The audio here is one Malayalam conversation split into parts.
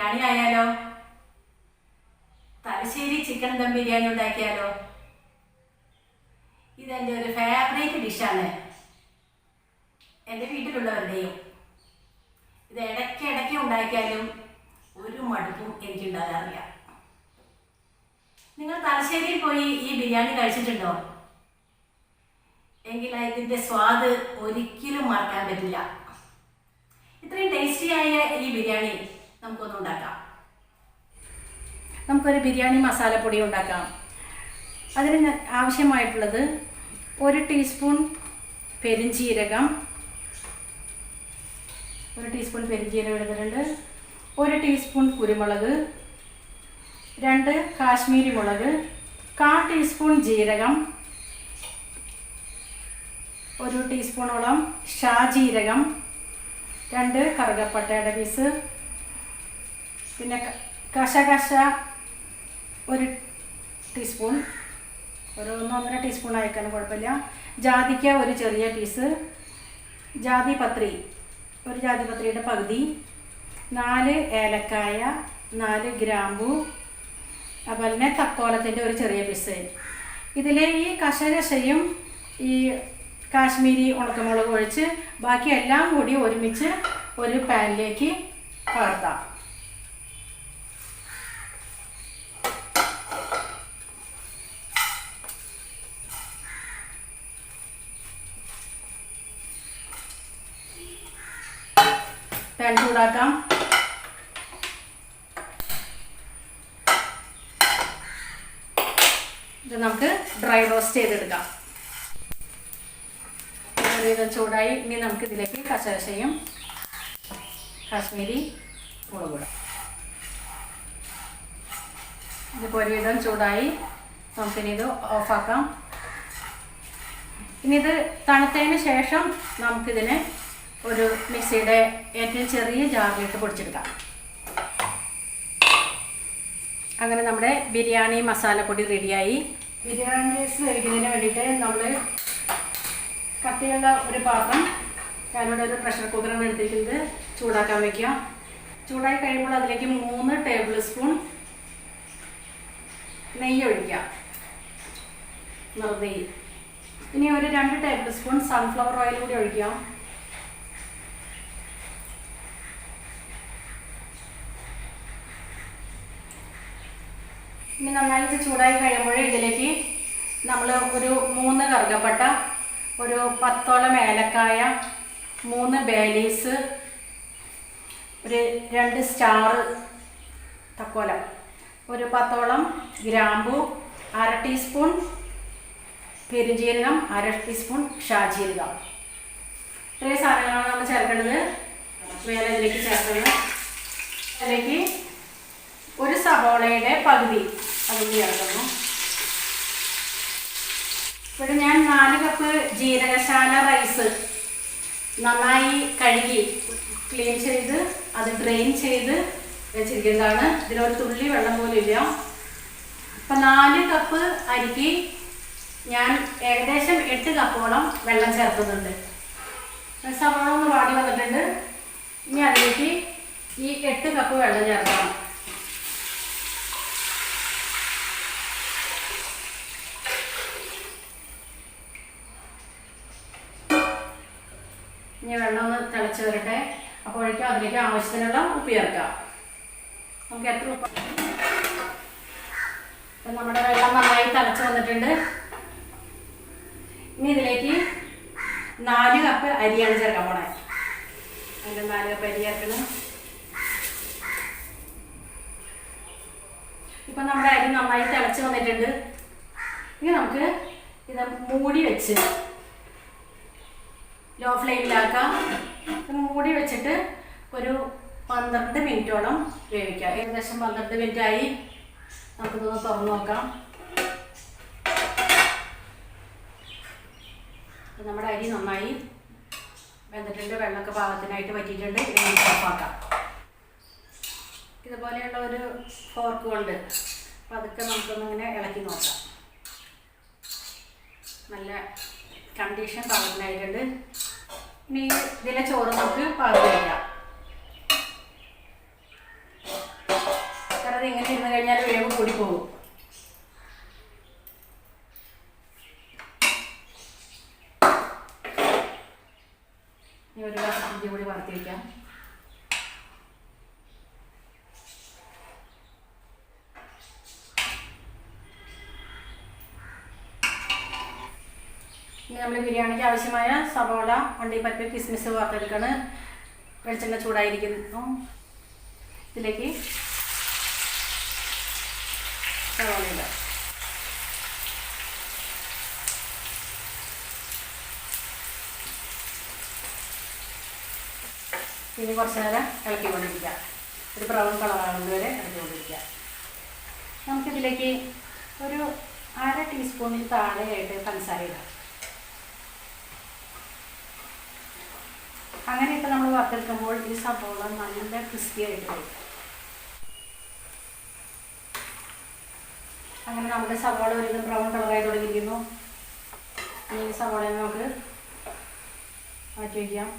ബിരിയാണി ആയാലോ? തലശ്ശേരി ചിക്കൻ ദം ബിരിയാണി ഉണ്ടാക്കിയാലോ? ഇതെൻ്റെ ഒരു ഫേവറേറ്റ് ഡിഷാണ്, എൻ്റെ വീട്ടിലുള്ളവരുടെയും. ഇത് ഇടയ്ക്ക് ഉണ്ടാക്കിയാലും ഒരു മടുപ്പും എനിക്കുണ്ടാകാറില്ല. നിങ്ങൾ തലശ്ശേരിയിൽ പോയി ഈ ബിരിയാണി കഴിച്ചിട്ടുണ്ടോ? എങ്കിൽ ഇതിൻ്റെ സ്വാദ് ഒരിക്കലും മറക്കാൻ പറ്റില്ല. ഇത്രയും ടേസ്റ്റിയായ ഈ ബിരിയാണി നമുക്കൊന്ന് ഉണ്ടാക്കാം. നമുക്കൊരു ബിരിയാണി മസാലപ്പൊടി ഉണ്ടാക്കാം. അതിന് ആവശ്യമായിട്ടുള്ളത് 1 ടീസ്പൂൺ പെരിഞ്ജീരകം, 1 ടീസ്പൂൺ പെരിഞ്ജീരകം എടുത്തിട്ടുണ്ട്, 1 ടീസ്പൂൺ കുരുമുളക്, 2 കാശ്മീരി മുളക്, 1/4 ടീസ്പൂൺ ജീരകം, 1 ടീസ്പൂണോളം ഷാജീരകം, 2 കറുകപ്പട്ടയുടെ പീസ്, പിന്നെ കശകശ 1 ടീസ്പൂൺ, ഒരു 1-1.5 ടീസ്പൂൺ ആയിക്കാനും കുഴപ്പമില്ല, ജാതിക്ക 1 ചെറിയ പീസ്, ജാതിപത്രി 1 ജാതിപത്രിയുടെ പകുതി, 4 ഏലക്കായ, 4 ഗ്രാമ്പു, അതുപോലെ തന്നെ തക്കോലത്തിൻ്റെ 1 ചെറിയ പീസ്. ഇതിലെ ഈ കശകശയും ഈ കാശ്മീരി ഉണക്കമുളക് ഒഴിച്ച് ബാക്കി എല്ലാം കൂടി ഒരുമിച്ച് ഒരു പാനിലേക്ക് പകർത്താം. പാൻ ചൂടാക്കാം. ഇത് നമുക്ക് ഡ്രൈ റോസ്റ്റ് ചെയ്തെടുക്കാം. ഒരുവിധം ചൂടായി. ഇനി നമുക്ക് ഇതിലേക്ക് കശകശയും കാശ്മീരി മുളക് ഇടാം. ഇതിപ്പോൾ ഒരുവിധം ചൂടായി. നമുക്കിനി ഇത് ഓഫാക്കാം. ഇനി ഇത് തണുത്തതിന് ശേഷം നമുക്കിതിനെ ഒരു മിക്സിയുടെ ഏറ്റവും ചെറിയ ജാറിലിട്ട് പൊടിച്ചെടുക്കാം. അങ്ങനെ നമ്മുടെ ബിരിയാണി മസാലപ്പൊടി റെഡിയായി. ബിരിയാണി റൈസ് വേവിക്കുന്നതിന് വേണ്ടിയിട്ട് നമ്മൾ കട്ടിയുള്ള ഒരു പാത്രം, ഞാനിവിടെ ഒരു പ്രഷർ കുക്കറാണ് എടുത്തിരിക്കുന്നത്, ചൂടാക്കാൻ വയ്ക്കുക. ചൂടായി കഴിയുമ്പോൾ അതിലേക്ക് 3 ടേബിൾ സ്പൂൺ നെയ്യ് ഒഴിക്കുക, നെയ്യ്. ഇനി ഒരു 2 ടേബിൾ സ്പൂൺ സൺഫ്ലവർ ഓയിൽ കൂടി ഒഴിക്കാം. ഇനി നന്നായിട്ട് ചൂടായി കഴിയുമ്പോൾ ഇതിലേക്ക് നമ്മൾ ഒരു 3 കറുകപ്പട്ട, ഒരു 10ഓളം ഏലക്കായ, 3 ബേ ലീവ്സ്, ഒരു 2 സ്റ്റാർ തക്കോലം, ഒരു 10ഓളം ഗ്രാമ്പു, 1/2 ടീസ്പൂൺ പെരുംജീരകം, 1/2 ടീസ്പൂൺ ഷാജീരകം. ഇത്രയും സാധനങ്ങളാണ് നമ്മൾ ചേർക്കേണ്ടത്. വേറെ ഇതിലേക്ക് ചേർക്കുന്നത്, അതിലേക്ക് ഒരു സവോളയുടെ പകുതി അതിൽ ചേർക്കുന്നു. ഇവിടെ ഞാൻ 4 കപ്പ് ജീരകശാല റൈസ് നന്നായി കഴുകി ക്ലീൻ ചെയ്ത് അത് ഡ്രെയിൻ ചെയ്ത് വെച്ചിരിക്കുന്നതാണ്. ഇതിലൊരു തുള്ളി വെള്ളം പോലും ഇല്ല. അപ്പം 4 കപ്പ് അരിക്ക് ഞാൻ ഏകദേശം 8 കപ്പോളം വെള്ളം ചേർക്കുന്നുണ്ട്. സവാള ഒന്ന് വാടി വന്നിട്ടുണ്ട്. ഇനി അതിലേക്ക് ഈ 8 കപ്പ് വെള്ളം ചേർക്കണം. ഇനി വെള്ളം ഒന്ന് തിളച്ച് വരട്ടെ. അപ്പോഴേക്കും അതിലേക്ക് ആവശ്യത്തിനുള്ള ഉപ്പ് ചേർക്കാം. നമുക്ക് എത്ര ഉപ്പ്? അപ്പം നമ്മുടെ വെള്ളം നന്നായി തിളച്ച് വന്നിട്ടുണ്ട്. ഇനി ഇതിലേക്ക് 4 കപ്പ് അരിയാണ് ചേർക്കാൻ പോണേ. അതിൻ്റെ 4 കപ്പ് അരി ചേർക്കണം. ഇപ്പം നമ്മുടെ അരി നന്നായി തിളച്ച് വന്നിട്ടുണ്ട്. ഇനി നമുക്ക് ഇത് മൂടി വെച്ച് ലോ ഫ്ലെയിമിലാക്കാം. മൂടി വെച്ചിട്ട് ഒരു 12 മിനിറ്റോളം വേവിക്കാം. ഏകദേശം 12 മിനിറ്റായി. നമുക്കിതൊന്ന് തുറന്ന് നോക്കാം. നമ്മുടെ അരി നന്നായി വെന്തിട്ടുണ്ട്. വെള്ളമൊക്കെ പാകത്തിനായിട്ട് വറ്റിയിട്ടുണ്ട്. ഇനി ഓഫാക്കാം. ഇതുപോലെയുള്ള ഒരു ഫോർക്ക് കൊണ്ട് പതുക്കെ നമുക്കൊന്നിങ്ങനെ ഇളക്കി നോക്കാം. നല്ല കണ്ടീഷൻ പാകത്തിനായിട്ടുണ്ട്. ഇനി ഇതിലെ ചോറ് നമുക്ക് പാകം ചെയ്യാം. അത് ഇങ്ങനെ ഇരുന്ന് കഴിഞ്ഞാൽ വേവ് കൂടി പോകും. ഇനി ഒരു ഗ്ലാസ് ഇഞ്ചി കൂടി വറുത്തി വയ്ക്കാം. ഇനി നമ്മൾ ബിരിയാണിക്ക് ആവശ്യമായ സവാള, അണ്ടിപ്പരിപ്പ്, കിസ്മിസ് വറുത്തെടുക്കാണ്. വെളിച്ചെണ്ണ ചൂടായിരിക്കുന്നു. ഇതിലേക്ക് സവാള ഇടാം. ഇനി കുറച്ച് നേരം ഇളക്കിക്കൊണ്ടിരിക്കുക. ഒരു ബ്രൗൺ കളറാകുന്നത് വരെ ഇളക്കിക്കൊണ്ടിരിക്കുക. നമുക്കിതിലേക്ക് ഒരു 1/2 ടീസ്പൂണിൽ താഴെയായിട്ട് പഞ്ചസാര ഇടാം. അങ്ങനെ ഇപ്പം നമ്മൾ വറുത്തെടുക്കുമ്പോൾ ഈ സവോള നല്ല ക്രിസ്പി ആയിട്ട് വരും. അങ്ങനെ നമ്മുടെ സവോള ഒരു ബ്രൗൺ കളറായി തുടങ്ങിയിരിക്കുന്നു. ഈ സവോള നമുക്ക് മാറ്റി വയ്ക്കാം.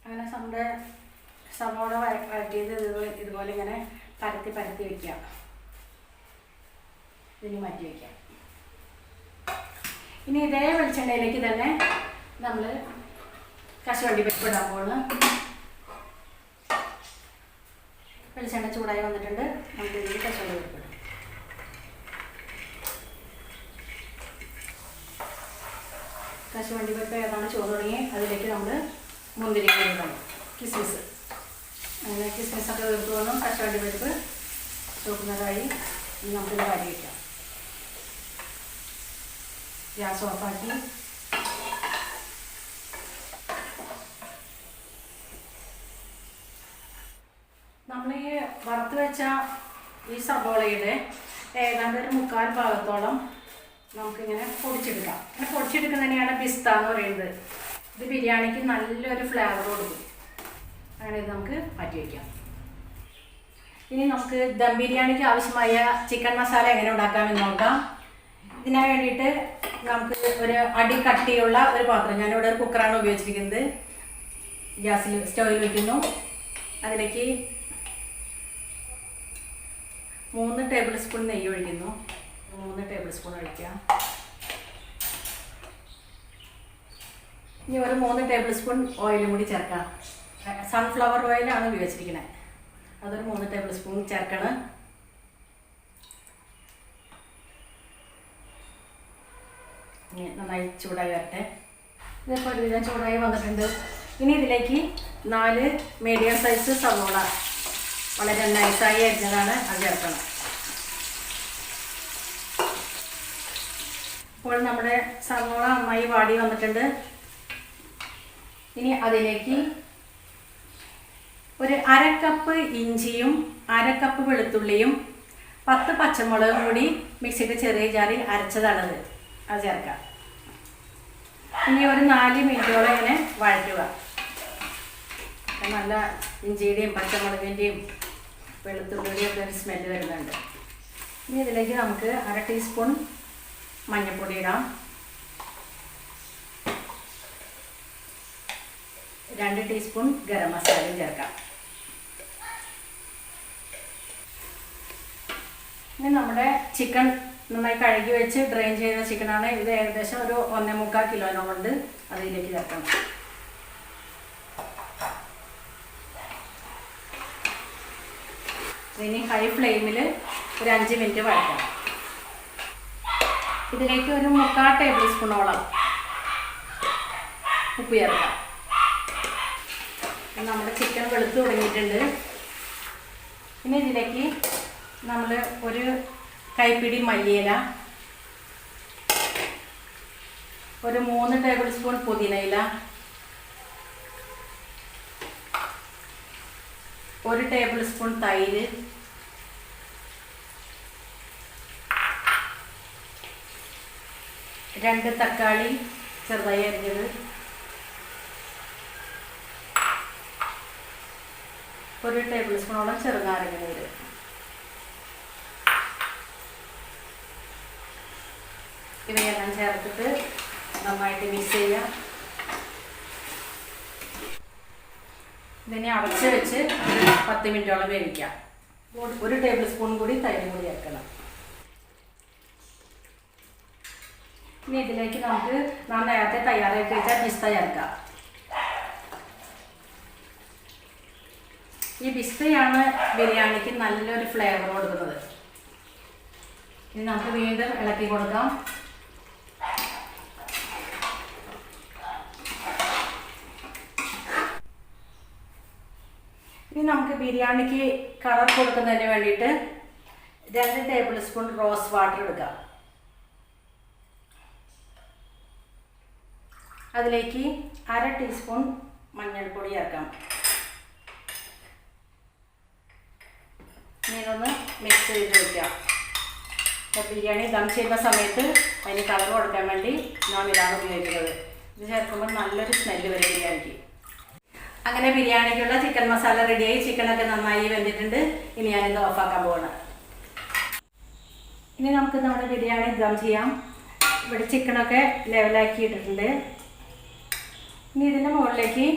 അങ്ങനെ നമ്മുടെ സവോള വഴറ്റിയത് ഇതുപോലെ ഇങ്ങനെ പരത്തി വയ്ക്കുക. ഇതിന് മാറ്റി വയ്ക്കാം. ഇനി ഇതേ വെളിച്ചെണ്ണയിലേക്ക് തന്നെ നമ്മൾ കശുവണ്ടി പരിപ്പ് ഇടാൻ പോകുന്നു. വെളിച്ചെണ്ണ ചൂടായി വന്നിട്ടുണ്ട്. നമുക്ക് ഇതിൽ കശുവണ്ടി പരിപ്പ് ഇടാം. കശുവണ്ടി പരിപ്പ് ഏതാണ് ചുവന്ന് തുടങ്ങി അതിലേക്ക് നമ്മൾ മുന്തിരി ഇടണം, കിസ്മിസ്. അങ്ങനെ കിസ്മിസൊക്കെ തീർത്ത് വന്നു. കശുവണ്ടി പരിപ്പ് ചുവക്കുന്നതായി. ഇനി നമുക്കിത് വാരി വയ്ക്കാം. ഗ്യാസ് ഓഫാക്കി നമ്മൾ ഈ വറുത്ത് വെച്ച ഈ സവോളയുടെ ഏതാണ്ട് ഒരു 1/4 ഭാഗത്തോളം നമുക്കിങ്ങനെ പൊടിച്ചെടുക്കാം. അങ്ങനെ പൊടിച്ചെടുക്കുന്നതിനെയാണ് പിസ്ത എന്ന് പറയുന്നത്. ഇത് ബിരിയാണിക്ക് നല്ലൊരു ഫ്ലേവർ കൊടുക്കും. അങ്ങനെ ഇത് നമുക്ക് മാറ്റി വയ്ക്കാം. ഇനി നമുക്ക് ദം ബിരിയാണിക്ക് ആവശ്യമായ ചിക്കൻ മസാല എങ്ങനെ ഉണ്ടാക്കാമെന്ന് നോക്കാം. ഇതിനു വേണ്ടിയിട്ട് നമുക്ക് ഒരു അടി കട്ടിയുള്ള ഒരു പാത്രം, ഞാനിവിടെ ഒരു കുക്കറാണ് ഉപയോഗിച്ചിരിക്കുന്നത്, സ്റ്റൗവിൽ വയ്ക്കുന്നു. അതിലേക്ക് 3 ടേബിൾ സ്പൂൺ നെയ്യ് ഒഴിക്കുന്നു. 3 ടേബിൾ സ്പൂൺ ഒഴിക്കാം. ഇനി ഒരു 3 ടേബിൾ സ്പൂൺ ഓയിലും കൂടി ചേർക്കാം. സൺഫ്ലവർ ഓയിലാണ് ഉപയോഗിച്ചിരിക്കുന്നത്. അതൊരു 3 ടേബിൾ സ്പൂൺ ചേർക്കണം. ഇനി നന്നായി ചൂടായി വരട്ടെ. ഇതിപ്പോൾ ഒരുവിധം ചൂടായി വന്നിട്ടുണ്ട്. ഇനി ഇതിലേക്ക് 4 മീഡിയം സൈസ് സവോള വളരെ നൈസായി അരിഞ്ഞതാണ്, അത് ചേർക്കണം. ഇപ്പോൾ നമ്മുടെ സവോള നന്നായി വാടി വന്നിട്ടുണ്ട്. ഇനി അതിലേക്ക് ഒരു 1/2 കപ്പ് ഇഞ്ചിയും 1/2 കപ്പ് വെളുത്തുള്ളിയും 10 പച്ചമുളകും കൂടി മിക്സിയുടെ ചെറിയ ജാറിൽ അരച്ചതാണത്, അത് ചേർക്കാം. ഇനി ഒരു 4 മിനിറ്റോളം ഇങ്ങനെ വഴറ്റുക. നല്ല ഇഞ്ചിയുടെയും പച്ചമുളകിൻ്റെയും വെളുത്തുള്ളിയുടെയും ഒക്കെ ഒരു സ്മെല്ല് വരുന്നുണ്ട്. ഇനി ഇതിലേക്ക് നമുക്ക് 1/2 ടീസ്പൂൺ മഞ്ഞൾപ്പൊടി ഇടാം. 2 ടീസ്പൂൺ ഗരം മസാലയും ചേർക്കാം. ഇനി നമ്മുടെ ചിക്കൻ നന്നായി കഴുകി വെച്ച് ഡ്രെയിൻ ചെയ്ത ചിക്കനാണ്. ഇത് ഏകദേശം ഒരു 1.25 കിലോനോളുണ്ട്. അതിലേക്ക് ചേർക്കണം. ഇനി ഹൈ ഫ്ലെയിമിൽ ഒരു 5 മിനിറ്റ് വഴറ്റാം. ഇതിലേക്ക് ഒരു 3/4 ടേബിൾ സ്പൂണോളം ഉപ്പ് ചേർക്കാം. നമ്മുടെ ചിക്കൻ വെളുത്ത് തുടങ്ങിയിട്ടുണ്ട്. ഇനി ഇതിലേക്ക് നമ്മൾ ഒരു കൈപ്പിടി മല്ലിയില, ഒരു 3 ടേബിൾ സ്പൂൺ പുതിനയില, 1 ടേബിൾ സ്പൂൺ തൈര്, 2 തക്കാളി ചെറുതായി അരിഞ്ഞത്, 1 ടേബിൾ സ്പൂണോളം ചെറുനാരങ്ങ നീര്. ഇവയെല്ലാം ചേർത്തിട്ട് നന്നായിട്ട് മിക്സ് ചെയ്യാം. ഇതിനെ അടച്ച് വെച്ച് 10 മിനിറ്റോളം വേവിക്കാം. 1 ടേബിൾ സ്പൂൺ കൂടി തൈര് കൂടി ചേർക്കണം. ഇനി ഇതിലേക്ക് നമുക്ക് നാം നേരത്തെ തയ്യാറാക്കി വെച്ച പിസ്ത ചേർക്കാം. ഈ പിസ്തയാണ് ബിരിയാണിക്ക് നല്ലൊരു ഫ്ലേവർ കൊടുക്കുന്നത്. ഇനി നമുക്ക് വീണ്ടും ഇളക്കി കൊടുക്കാം. ഇനി നമുക്ക് ബിരിയാണിക്ക് കളർ കൊടുക്കുന്നതിന് വേണ്ടിയിട്ട് 2 ടേബിൾ സ്പൂൺ റോസ് വാട്ടർ എടുക്കാം. അതിലേക്ക് 1/2 ടീസ്പൂൺ മഞ്ഞൾപ്പൊടി ചേർക്കാം. ഇതൊന്ന് മിക്സ് ചെയ്ത് വയ്ക്കാം. അപ്പോൾ ബിരിയാണി ദം ചെയ്യുന്ന സമയത്ത് അതിന് കളർ കൊടുക്കാൻ വേണ്ടി നാം ഇതാണ് ഉപയോഗിക്കുന്നത്. ഇത് ചേർക്കുമ്പോൾ നല്ലൊരു സ്മെല്ല് വരും ബിരിയാണിക്ക്. അങ്ങനെ ബിരിയാണിക്കുള്ള ചിക്കൻ മസാല റെഡിയായി. ചിക്കനൊക്കെ നന്നായി വെന്തിട്ടുണ്ട്. ഇനി ഞാനിത് ഓഫാക്കാൻ പോവാണ്. ഇനി നമുക്ക് നമ്മുടെ ബിരിയാണി ദം ചെയ്യാം. ഇവിടെ ചിക്കനൊക്കെ ലെവലാക്കി ഇട്ടിട്ടുണ്ട്. ഇനി ഇതിൻ്റെ മുകളിലേക്ക്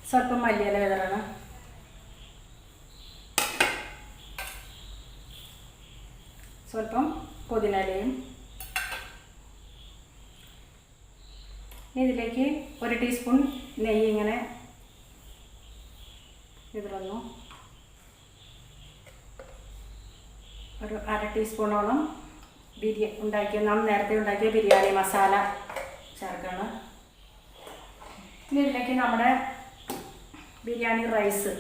സ്വല്പം മല്ലിയില വിതറണം. സ്വല്പം പുതിനയിലയും. ഇതിലേക്ക് 1 ടീസ്പൂൺ നെയ്യ് ഇങ്ങനെ വിതറുന്നു. ഒരു 1/2 ടീസ്പൂണോളം നാം നേരത്തെ ഉണ്ടാക്കിയ ബിരിയാണി മസാല ചേർക്കണം. ഇനി ഇതിലേക്ക് നമ്മുടെ ബിരിയാണി റൈസ്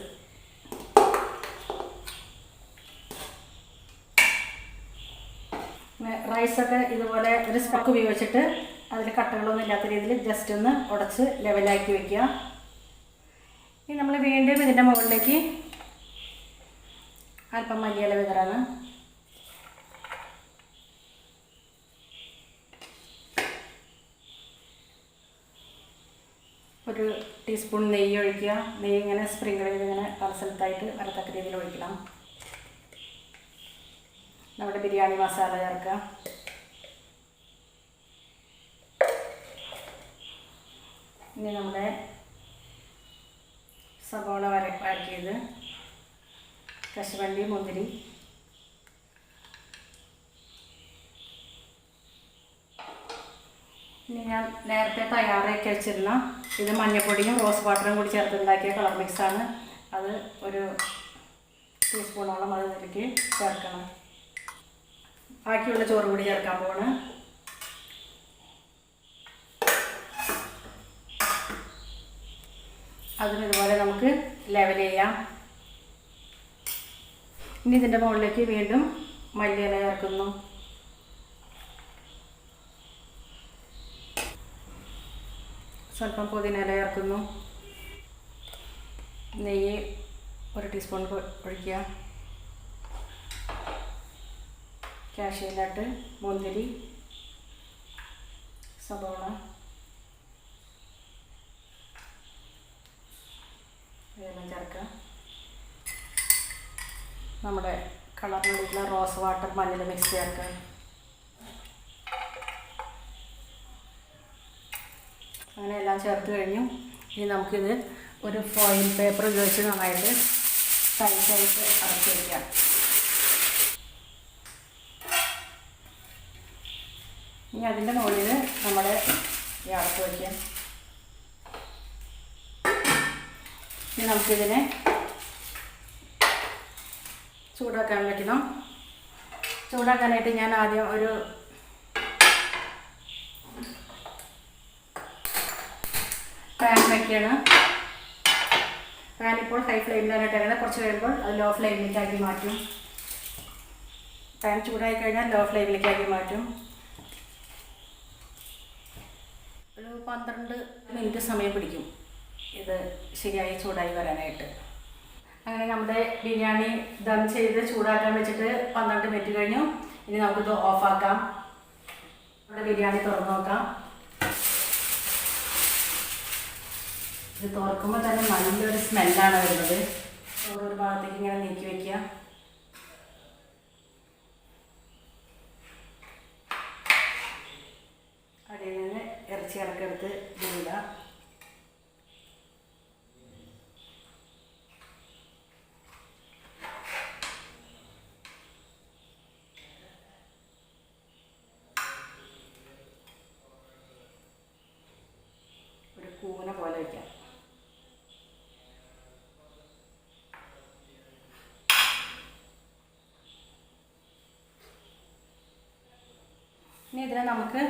റൈസൊക്കെ ഇതുപോലെ ഒരു സ്പൂൺ ഉപയോഗിച്ചിട്ട് അതിൽ കട്ടകളൊന്നും ഇല്ലാത്ത രീതിയിൽ ജസ്റ്റ് ഒന്ന് ഉടച്ച് ലെവലാക്കി വയ്ക്കുക. ഇനി നമ്മൾ വീണ്ടും ഇതിൻ്റെ മുകളിലേക്ക് അല്പം മല്ലിയില വിതറാണ്. ഒരു ടീസ്പൂൺ നെയ്യ് ഒഴിക്കുക. നെയ്യ് ഇങ്ങനെ സ്പ്രിങ്കിൾ ചെയ്ത് ഇങ്ങനെ പല സ്ഥലത്തായിട്ട് വരത്തക്ക രീതിയിൽ ഒഴിക്കണം. നമ്മുടെ ബിരിയാണി മസാല ചേർക്കുക. ഇനി നമ്മുടെ സവോള വരക്കിയത്, കശുവണ്ടി, മുന്തിരി, ഇനി ഞാൻ നേരത്തെ തയ്യാറാക്കി വെച്ചിരുന്ന ഇത് മഞ്ഞൾപ്പൊടിയും റോസ് വാട്ടറും കൂടി ചേർത്തുണ്ടാക്കിയ കളർ മിക്സാണ്. അത് ഒരു ടീസ്പൂണോളം അത് ഇതിലേക്ക് ചേർക്കണം. ബാക്കിയുള്ള ചോറ് കൂടി ചേർക്കാൻ പോവാണ്. അതും ഇതുപോലെ നമുക്ക് ലെവൽ ചെയ്യാം. ഇനി ഇതിൻ്റെ മുകളിലേക്ക് വീണ്ടും മല്ലിയില ചേർക്കുന്നു. സ്വല്പം പുതിനയില ചേർക്കുന്നു. നെയ്യ് 1 ടീസ്പൂൺ ഒഴിക്കുക. കാഷ്യൂനട്ട്, മുന്തിരി, സവോള, ഇതെല്ലാം ചേർക്കുക. നമ്മുടെ കളറിനുള്ള റോസ് വാട്ടർ, മഞ്ഞൾ മിക്സ് ചേർക്കുക. അങ്ങനെ എല്ലാം ചേർത്ത് കഴിഞ്ഞു. ഇനി നമുക്കിത് ഒരു ഫോയിൽ പേപ്പർ ഉപയോഗിച്ച് നന്നായിട്ട് ടൈറ്റായിട്ട് അടച്ച് വയ്ക്കാം. ഇനി അതിൻ്റെ മുകളിൽ നമ്മൾ ഈ അടച്ച് വയ്ക്കാം. ഇനി നമുക്കിതിനെ ചൂടാക്കാൻ വയ്ക്കണം. ചൂടാക്കാനായിട്ട് ഞാൻ ആദ്യം ഒരു പാൻ വയ്ക്കുകയാണ്. പാൻ ഇപ്പോൾ ഹൈ ഫ്ലെയിമിലാണ് ഇട്ടേക്കുന്നത്. കുറച്ച് കഴിയുമ്പോൾ അത് ലോ ഫ്ലെയിമിലേക്കാക്കി മാറ്റും. പാൻ ചൂടായി കഴിഞ്ഞാൽ ലോ ഫ്ലെയിമിലേക്കാക്കി മാറ്റും. ഒരു 12 മിനിറ്റ് സമയം പിടിക്കും ഇത് ശരിയായി ചൂടായി വരാനായിട്ട്. അങ്ങനെ നമ്മുടെ ബിരിയാണി ദം ചെയ്ത് ചൂടാക്കാൻ വെച്ചിട്ട് 12 മിനിറ്റ് കഴിഞ്ഞു. ഇനി നമുക്കിത് ഓഫാക്കാം. നമ്മുടെ ബിരിയാണി തുറന്ന് നോക്കാം. ഇത് തുറക്കുമ്പോൾ തന്നെ നല്ലൊരു സ്മെല്ലാണ് വരുന്നത്. ഓരോ ഭാഗത്തേക്ക് ഇങ്ങനെ നീക്കി വയ്ക്കുക. ഇറക്കിയെടുത്ത് ഇതിലിടാം. ഒരു കൂന പോലെ വയ്ക്കാം. ഇനി ഇതിനെ നമുക്ക്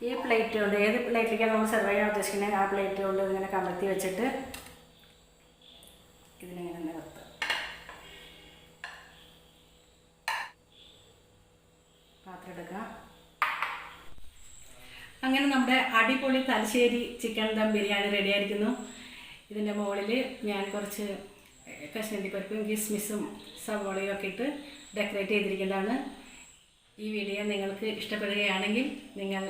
ഈ പ്ലേറ്റ് കൊണ്ട്, ഏത് പ്ലേറ്റിലേക്കാണ് നമ്മൾ സെർവ് ചെയ്യാൻ ഉദ്ദേശിക്കുന്നത് ആ പ്ലേറ്റ് കൊണ്ട് ഇങ്ങനെ കമഴ്ത്തി വെച്ചിട്ട് ഇതിനിങ്ങനെ നിവർത്തുക. പാത്രം എടുക്കുക. അങ്ങനെ നമ്മുടെ അടിപൊളി തലശ്ശേരി ചിക്കൻ ദം ബിരിയാണി റെഡി ആയിരിക്കുന്നു. ഇതിൻ്റെ മുകളിൽ ഞാൻ കുറച്ച് കശുവണ്ടിപ്പരിപ്പും കിസ്മിസും സവോളയും ഒക്കെ ഇട്ട് ഡെക്കറേറ്റ് ചെയ്തിരിക്കുന്നതാണ്. ഈ വീഡിയോ നിങ്ങൾക്ക് ഇഷ്ടപ്പെടുകയാണെങ്കിൽ നിങ്ങൾ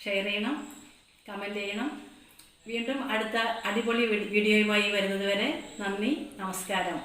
ഷെയർ ചെയ്യണം, കമൻറ്റ് ചെയ്യണം. വീണ്ടും അടുത്ത അടിപൊളി വീഡിയോയുമായി വരുന്നത് വരെ നന്ദി, നമസ്കാരം.